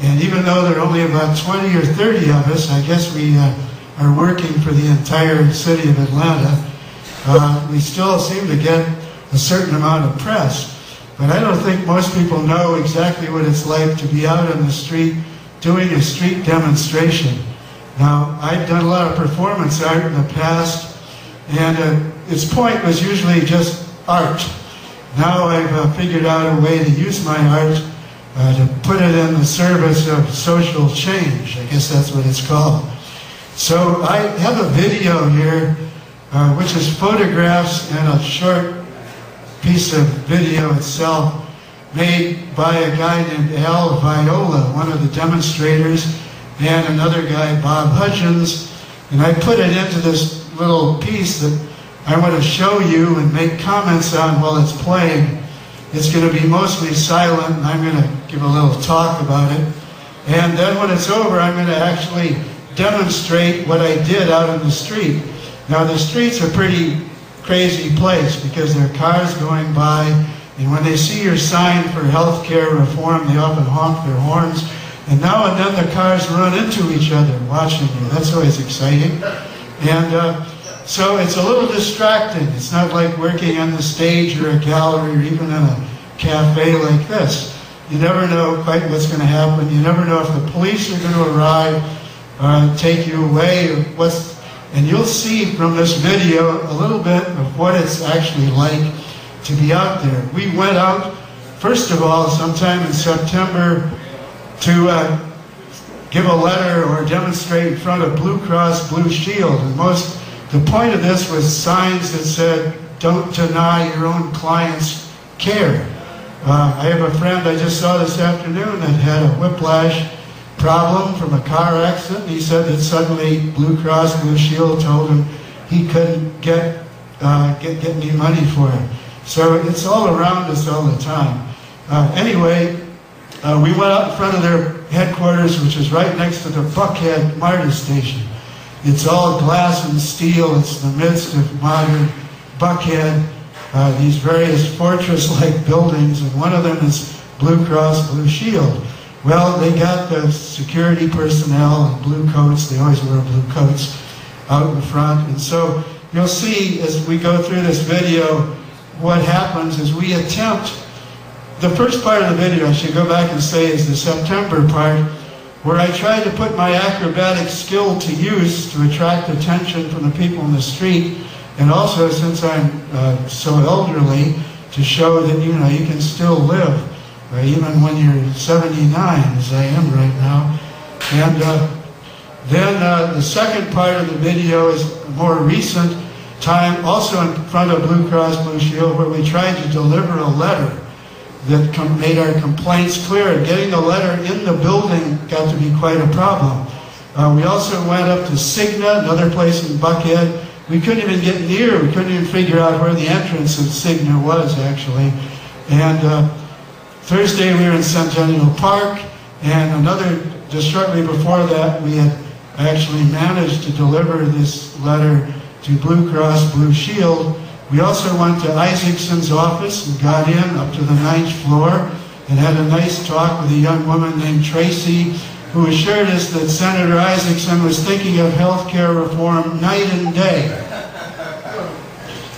And even though there are only about 20 or 30 of us, I guess we are working for the entire city of Atlanta, we still seem to get a certain amount of press. But I don't think most people know exactly what it's like to be out on the street doing a street demonstration. Now, I've done a lot of performance art in the past, and its point was usually just art. Now I've figured out a way to use my art to put it in the service of social change. I guess that's what it's called. So I have a video here, which is photographs and a short piece of video itself made by a guy named Viola, one of the demonstrators, and another guy, Bob Hudgens. And I put it into this little piece that I want to show you and make comments on while it's playing. It's going to be mostly silent, and I'm going to give a little talk about it. And then when it's over, I'm going to actually demonstrate what I did out in the street. Now, the street's a pretty crazy place because there are cars going by, and when they see your sign for health care reform, they often honk their horns. And now and then the cars run into each other watching you. That's always exciting. And so it's a little distracting. It's not like working on the stage or a gallery or even in a cafe like this. You never know quite what's going to happen. You never know if the police are going to arrive or take you away. Or and you'll see from this video a little bit of what it's actually like to be out there. We went out, first of all, sometime in September to give a letter or demonstrate in front of Blue Cross Blue Shield. And the point of this was signs that said, "Don't deny your own clients care." I have a friend I just saw this afternoon that had a whiplash problem from a car accident. He said that suddenly Blue Cross Blue Shield told him he couldn't get any money for it. So it's all around us all the time. Anyway, we went out in front of their headquarters, which is right next to the Buckhead MARTA station. It's all glass and steel. It's in the midst of modern Buckhead, these various fortress-like buildings, and one of them is Blue Cross Blue Shield. Well, they got the security personnel in blue coats. They always wear blue coats out in front. And so you'll see as we go through this video, what happens is we attempt, the first part of the video, I should go back and say, is the September part, where I tried to put my acrobatic skill to use to attract attention from the people in the street, and also, since I'm so elderly, to show that, you know, you can still live, even when you're 79, as I am right now. And then the second part of the video is a more recent time, also in front of Blue Cross Blue Shield, where we tried to deliver a letter that made our complaints clear. And getting the letter in the building got to be quite a problem. We also went up to Cigna, another place in Buckhead. We couldn't even get near, we couldn't even figure out where the entrance of Cigna was, actually. And Thursday we were in Centennial Park, and just shortly before that, we had actually managed to deliver this letter to Blue Cross Blue Shield. We also went to Isaacson's office and got in up to the 9th floor and had a nice talk with a young woman named Tracy, who assured us that Senator Isaacson was thinking of health care reform night and day.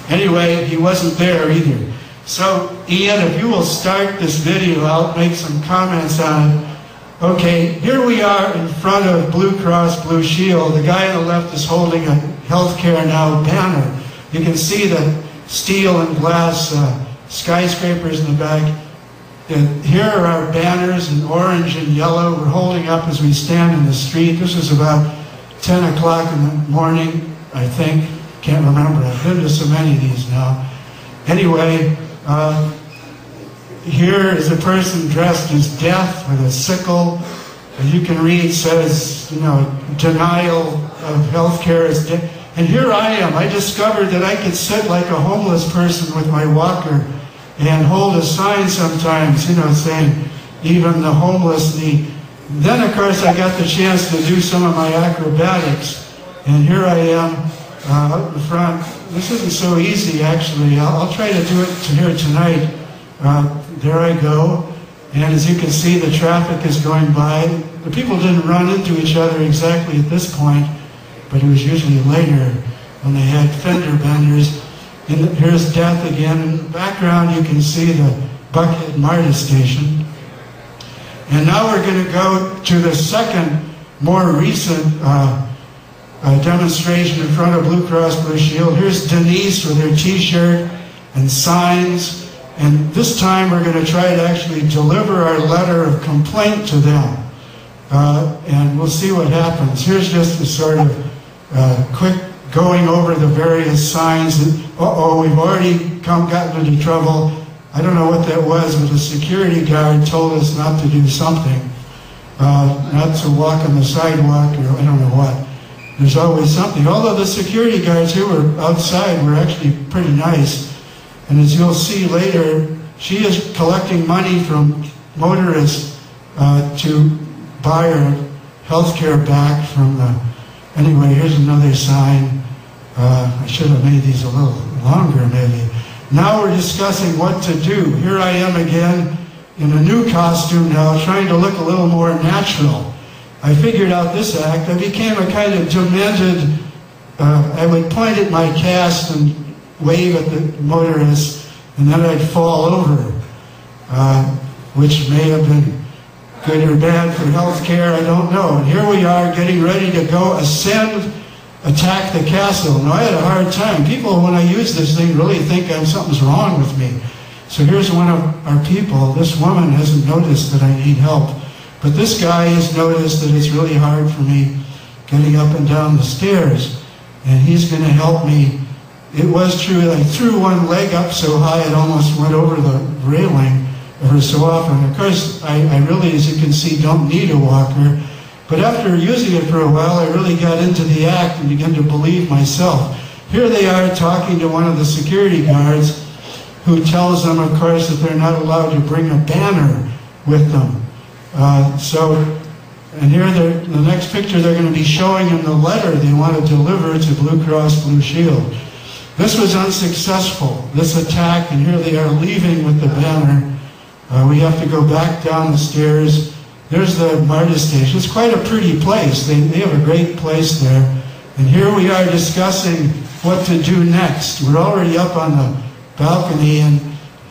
Anyway, he wasn't there either. So, Ian, if you will start this video, I'll make some comments on it. Okay, here we are in front of Blue Cross Blue Shield. The guy on the left is holding a Healthcare Now banner. You can see the steel and glass skyscrapers in the back. And here are our banners in orange and yellow. We're holding up as we stand in the street. This is about 10 o'clock in the morning, I think. Can't remember. I've been to so many of these now. Anyway, here is a person dressed as death with a sickle. And you can read, says, you know, denial of health care is death. And here I am. I discovered that I could sit like a homeless person with my walker and hold a sign sometimes, you know, saying, even the homeless need. Then, of course, I got the chance to do some of my acrobatics. And here I am out in front. This isn't so easy, actually. I'll try to do it here tonight. There I go. And as you can see, the traffic is going by. The people didn't run into each other exactly at this point, but it was usually later when they had fender benders. And here's death again. In the background, you can see the Buckhead MARTA station. And now we're going to go to the second, more recent demonstration in front of Blue Cross Blue Shield. Here's Denise with her T-shirt and signs. And this time we're going to try to actually deliver our letter of complaint to them. And we'll see what happens. Here's just a sort of quick going over the various signs. Uh-oh, we've already gotten into trouble. I don't know what that was, but a security guard told us not to do something. Not to walk on the sidewalk, or I don't know what. There's always something. Although the security guards who were outside were actually pretty nice. And as you'll see later, she is collecting money from motorists to buy her health care back from the... Anyway, here's another sign. I should have made these a little longer, maybe. Now we're discussing what to do. Here I am again in a new costume now, trying to look a little more natural. I figured out this act. I became a kind of demented... I would point at my cast and wave at the motorists, and then I'd fall over, which may have been good or bad for health care, I don't know. And here we are getting ready to go attack the castle. Now, I had a hard time. People, when I use this thing, really think something's wrong with me. So here's one of our people. This woman hasn't noticed that I need help. But this guy has noticed that it's really hard for me getting up and down the stairs. And he's going to help me. It was true, I threw one leg up so high it almost went over the railing every so often. Of course, I really, as you can see, don't need a walker. But after using it for a while, I really got into the act and began to believe myself. Here they are talking to one of the security guards who tells them, of course, that they're not allowed to bring a banner with them. And here, the next picture, they're going to be showing him the letter they want to deliver to Blue Cross Blue Shield. This was unsuccessful, this attack, and here they are leaving with the banner. We have to go back down the stairs. There's the MARTA station. It's quite a pretty place. They have a great place there. And here we are discussing what to do next. We're already up on the balcony, and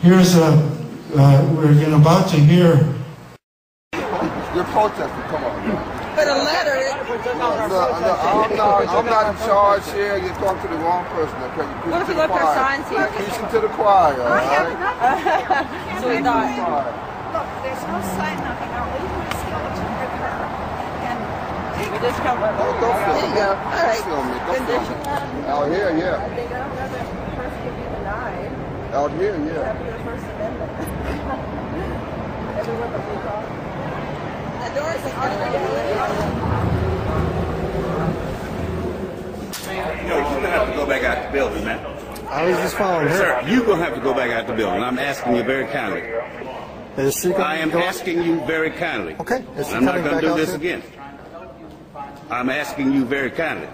here's we're about to hear. You're protesting, come on. But a letter... I'm not in charge here. You're talking to the wrong person. Okay? What if we left our signs here? Preaching to the choir, all right? So we thought... Look, there's no sign knocking out. We want to skeleton with her. And We just come up. Don't There film you me. go. All Don't right. film me. Don't Good film dish. me. Out here, yeah. they don't know that the first could be denied. Out here, yeah. After the First Amendment. Everyone but we call. The doors are already... You're going to have to go back out the building, man. I was just following her. Sir, you're going to have to go back out the building. I'm asking you very kindly. Is she I am asking you very kindly. Okay. Is she I'm not coming going to back do out this too? again. I'm asking you very kindly.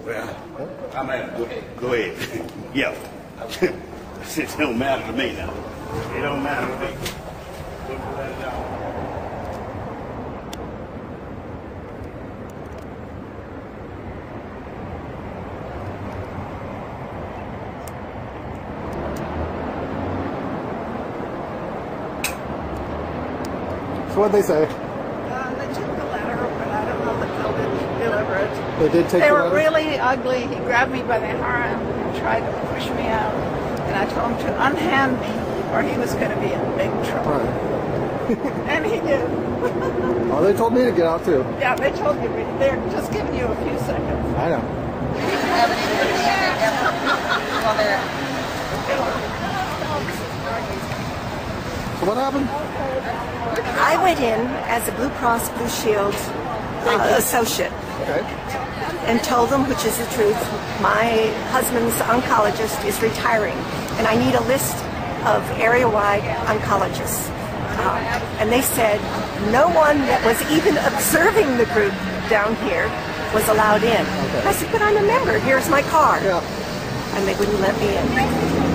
Well, I'm going to go ahead. Yeah. It don't matter to me now. It don't matter to me. So what'd they say? They took the letter, but I don't know that they'll deliver it. They did take They the were letter? really ugly. He grabbed me by the arm and tried to push me out. And I told him to unhand me or he was going to be in big trouble. Right. And he did. Oh, they told me to get out too. Yeah, they told you. They're just giving you a few seconds. I know. So what happened? I went in as a Blue Cross Blue Shield associate Okay. and told them, which is the truth, my husband's oncologist is retiring and I need a list of area-wide oncologists. And they said no one that was even observing the group down here was allowed in. Okay. I said, but I'm a member, here's my card. Yeah. And they wouldn't let me in.